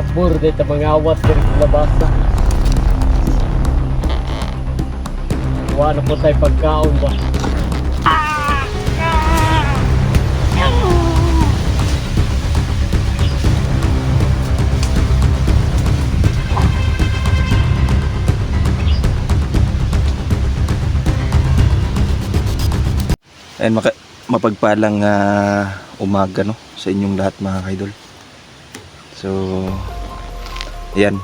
Pabor dito mga awat diri sa labas na. Wala po tayo pagkaon ba? Ayan, mapagpalang umaga no sa inyong lahat mga kaidol. So ayan,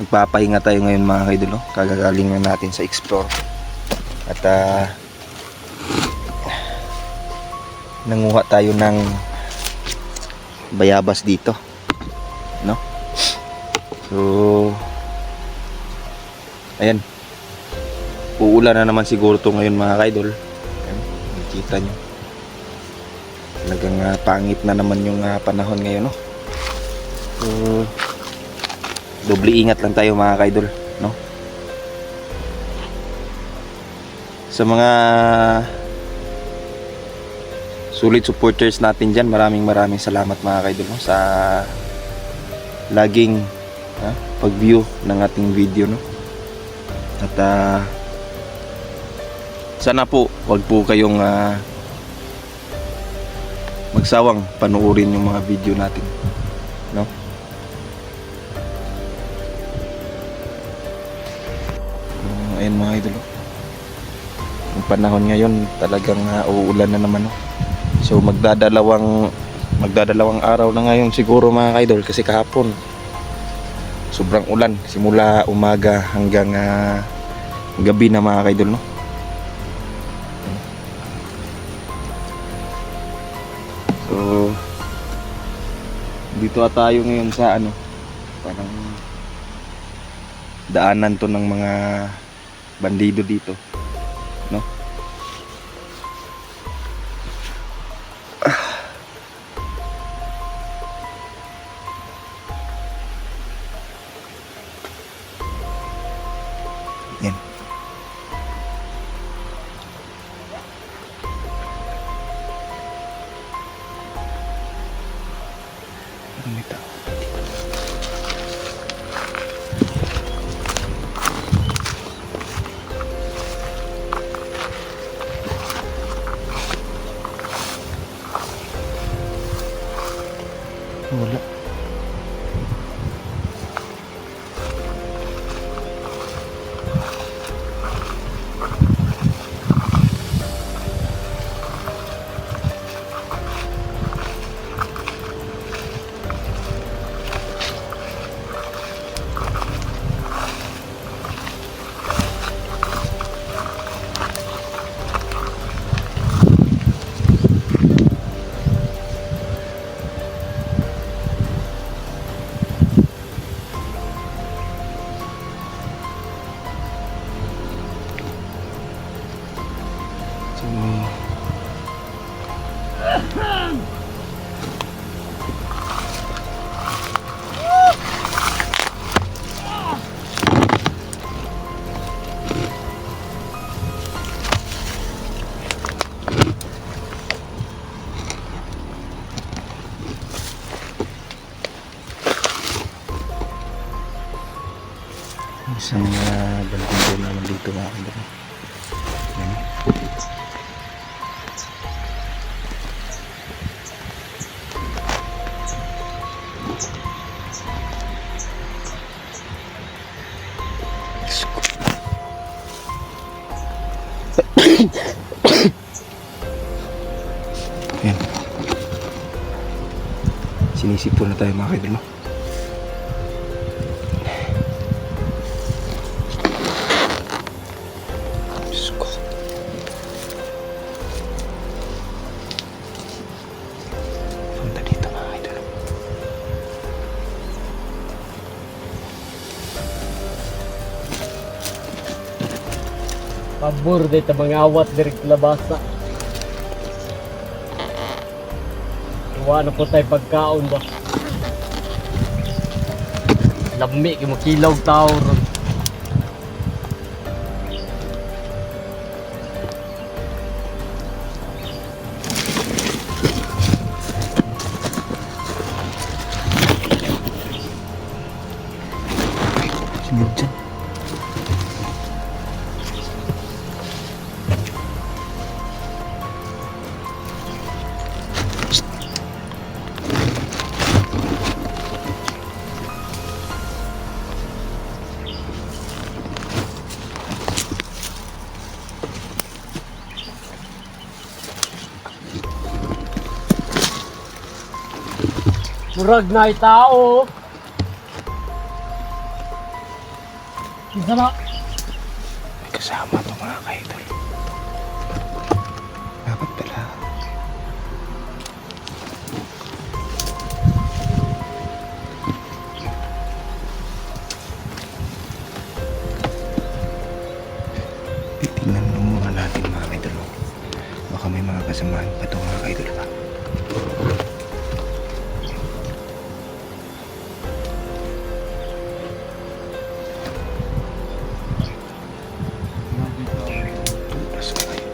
magpapahinga tayo ngayon mga kaidol no? Kagagaling na natin sa explore at nanguha tayo ng bayabas dito no. So ayan, uulan na naman siguro to ngayon mga kaidol. Ayan, nakikita nyo talagang pangit na naman yung panahon ngayon no. So doble ingat lang tayo mga kaidol no. Sa mga solid supporters natin dyan, maraming salamat mga kaidol no, sa laging pag-view ng ating video no. At sana po wag po kayong magsawang panuorin yung mga video natin no. Ayan mga idol, yung panahon ngayon talagang uulan na naman no. So magdadalawang araw na ngayon siguro mga kaidol, kasi kahapon sobrang ulan simula umaga hanggang gabi na mga kaidol no. So dito tayo ngayon sa parang daanan to ng mga bandido dito no. Yan. Dito. Wala. Isang bandido naman dito mga kaidol. Yan. Yan. Sinisipon na tayo mga kaidol no. Pabor dito mga awat diri sa labas na. Wala po tayo pagkaon ba? Lami kay makilaw tao ron. Murag na tao. Isa na. May kasama to mga kaidol. Dapat pala. Titingnan muna natin mga kaidol. Baka may mga kasamahan pa to mga kaidol pa. Tulas ka kayo.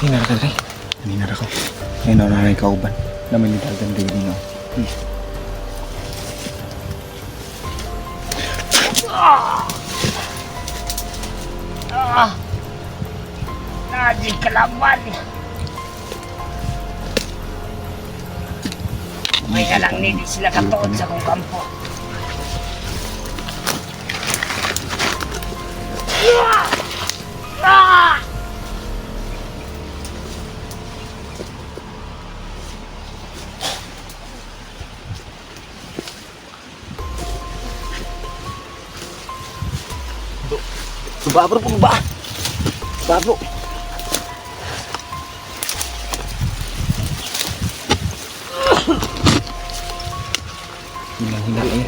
Hinara ka rin. Hinara ko. Ngayon na may kauban. Naman yung dagan din no. Naji kalaban. May kalang nili sila katuod sa kong kampo. Ba bro, ba? Ba bro. Hilang air.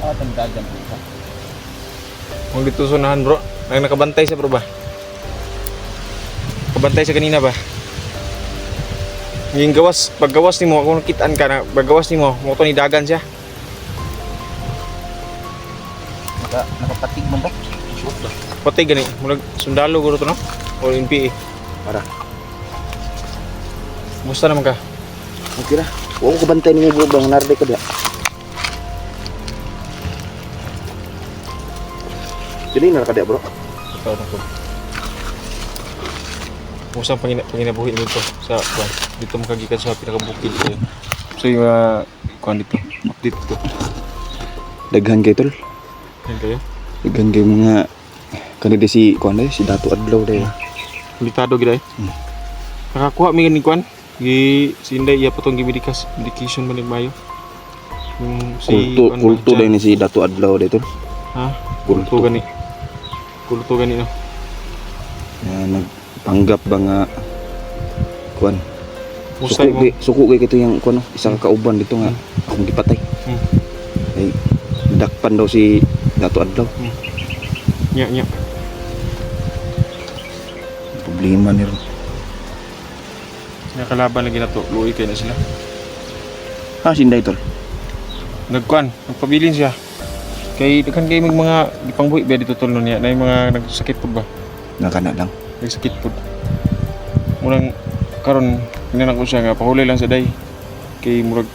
Tanda dyan po ka. Huwag dito sunahan bro. Ay nakabantay siya bro ba? Kabantay siya kanina ba? Yung gawas, paggawas ni mo, kung nakitaan ka na, paggawas ni mo, mo ni dagan siya. Nakapatig man ba? Pati gani, mulag sundalo guro to no? O NPA. Para. Musta naman ka? Okay ra. Huwag ko kabantay ni mo bang narde ko da. Dili na kada bro. Ikaw na ko. Musang panginabuhi dito sa kuan. Dito makagikan sa pinakabukid ko. So yung kuan dito. Update to. Daghan kay tol. Yan kayo. Daghan kay mga kanida si kuan si Dato Adlaw day. Litado gid ay. Nakakuha mi ganing kuan. Gi sinday iya patong gimidikas medication manig mayo. Yung si Kulto day ni si Dato Adlaw day tol. Ha? Kulto gani. Kulto gani no. Nagpanggap ba nga kuan. Musta mo? Suko kay kito yung kuan isa ka kauban dito nga akong gipatay. Ay dakpan daw si Dato Adlaw. Nya. Problema ni ron. Nakalaban lagi na to. Luoy kay na sila. Sinday tol. Nagkuan, nagpabilin siya. Kay daghan kay mga gipangbuhi ba dito tol niya. Na mga nagsakit pud ba? Nakana lang. Nagsakit pud. Murang karon tingnan ko siya nga pahuli lang sa day. Kay murag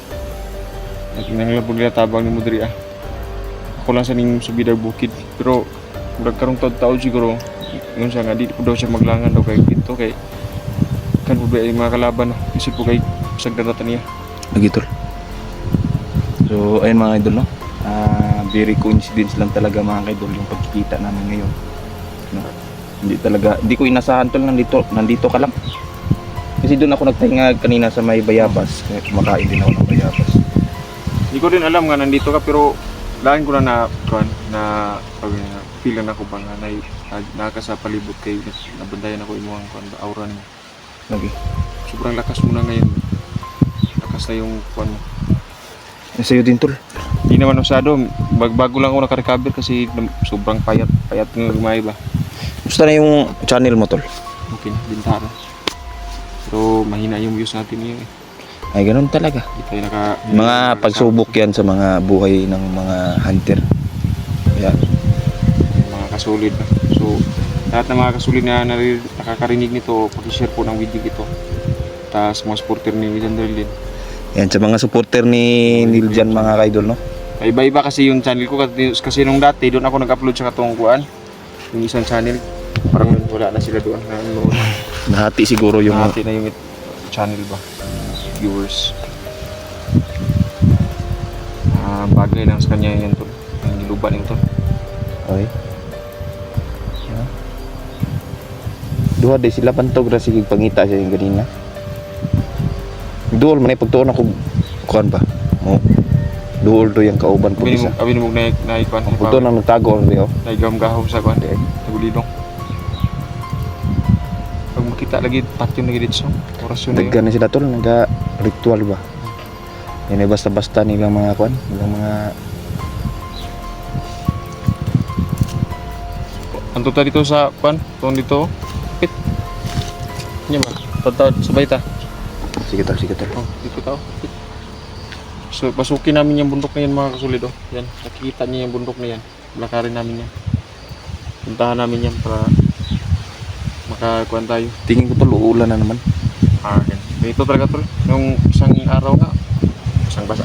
nanglabog nila tabang ni mo diri ah. Ako lang sa ning subida bukid. Pero murag karong taon siguro ngon siya nga di pud daw siya maglangan daw kay dito kay kan pud ba yung mga kalaban no. Isip po kay sagdaratan niya. Lagi tol. So ayun mga idol no. Very coincidence lang talaga mga idol yung pagkikita namin ngayon. No? Hindi ko inasahan tol nandito ka lang. Kasi doon ako nagtahinga kanina sa may bayabas. Kaya kumakain din ako ng bayabas. Hindi ko rin alam nga nandito ka pero lahan ko na feel na ako ba nga naka sa palibot kay nabandayan ako imuhang kuan aura niya. Lagi. Sobrang lakas mo na ngayon. Lakas na yung kuan mo. Sa'yo din tol. Hindi naman masyado. Bago lang ako nakarecover kasi sobrang payat ng lumay ba. Gusto na yung channel mo tol? Okay na, bintara. Pero mahina yung views natin ngayon eh. Ay ganun talaga. Hindi tayo Mga pagsubok yan sa mga buhay ng mga hunter. Kaya mga kasulid na. So, lahat ng mga kasulid na nakakarinig nito, pakishare po ng video ito. Tapos mga supporter ni Legendary din. yan sa mga supporter ni Niljan mga kaidol no. Iba-iba kasi yung channel ko kasi nung dati doon ako nag-upload sa katungkuan. Yung isang channel, parang wala na sila doon. Nahati siguro yung Nahati na yung channel ba? Viewers. Bagay lang sa kanya yan to. Yung giluban yung to. okay. Duha day sila pantog ra sige pangita siya yung ganina. Duol man ay pagtuon ako kuan ba. Mo. Duol do yung kauban ko isa. Abi mo naikwan. Puto nang nagtago ang diyo. Naigam-gahom sa kwan. Nagulidong. Pag makita lagi patyon lagi dito. Orasyon na yun. Daggan na sila tol naga ritual ba. Yan ay basta-basta nilang mga kuan, nilang mga Anto ta dito sa kwan, tuon dito. Pit. Nya ba? Tataw sabay ta. sige tol. Oh, dito tao. Pit. So pasukin namin yung bundok na yan mga kasulid oh. Yan, nakikita niyo yung bundok na yan. Lakarin namin yan. Puntahan namin yan para makakuan tayo. Tingin ko tol uulan na naman. Yan. Ito talaga tol, yung isang araw nga, isang basa.